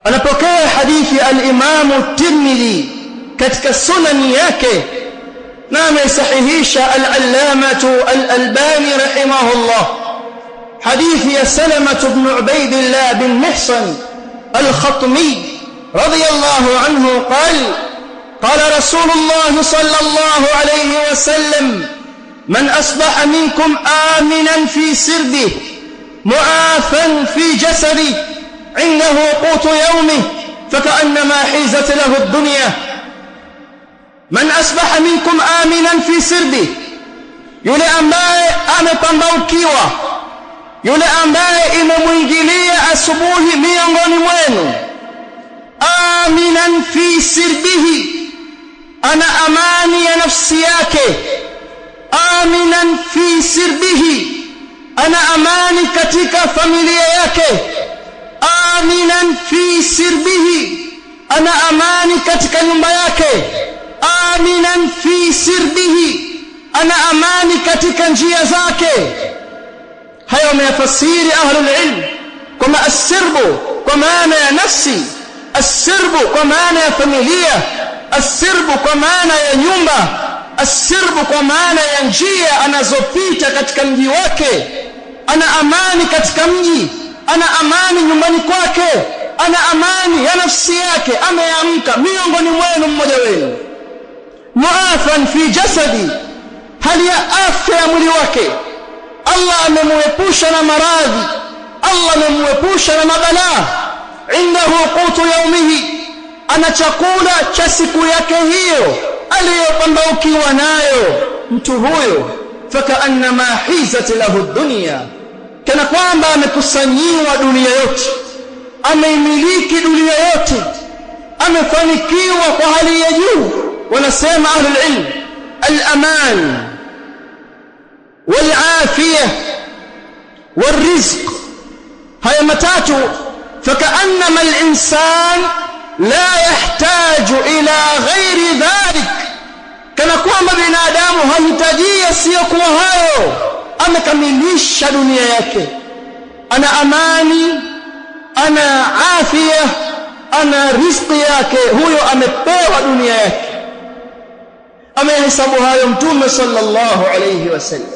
anapokea hadithi al-Imam at-Tirmidhi katika sunani yake na amesahihisha al-Allamah al-Albani rahimahullah hadithi ya Salamah ibn Ubaydillah bin Mihsan al-Khatmi radiyallahu anhu قال رسول الله صلى الله عليه وسلم من أصبح منكم آمنا في سربه معافا في جسده عنده قوت يومه فكأنما حيزت له الدنيا من أصبح منكم آمنا في سربه yule ambaye amepambaukiwa yule ambaye imemwingilia asubuhi miongoni mwenu aminan fi sirbihi ana amani ya nafsi yake aminan fi sirbihi ana amani katika familia yake aminan fi sirbihi ana amani katika nyumba yake aminan fi sirbihi ana amani katika njia zake hayo wamefasiri ahlul ilm kama as-sirbu kwa maana ya nafsi as-sirbu kwa maana ya familia as-sirbu kwa maana ya nyumba as-sirbu kwa maana ya njia anazopita katika mji wake ana amani katika mji ana amani nyumbani kwake ana amani ya nafsi yake ameamka miongoni mwenu mmoja wenu muafan fi jasadi hali ya afya ya mwili wake Allah amemuepusha na maradhi Allah amemuepusha na mabalaa indahu qutu yawmihi ana chakula cha siku yake hiyo aliyopambaukiwa nayo mtu huyo fakaannama hizat lahu dunya kana kwamba amekusanyiwa dunia yote ameimiliki dunia yote amefanikiwa kwa hali ya juu wanasema ahlul ilm al-aman wal-afiyah wal-rizq haya matatu fakaannama al-insan la yahtaju ila ghairi dhalik kana kwamba binadamu hahitaji sio kuwa hayo amekamilisha dunia yake ana amani ana afya ana riziki yake huyo amepewa dunia yake amehesabu hayo mtume sallallahu alayhi wasallam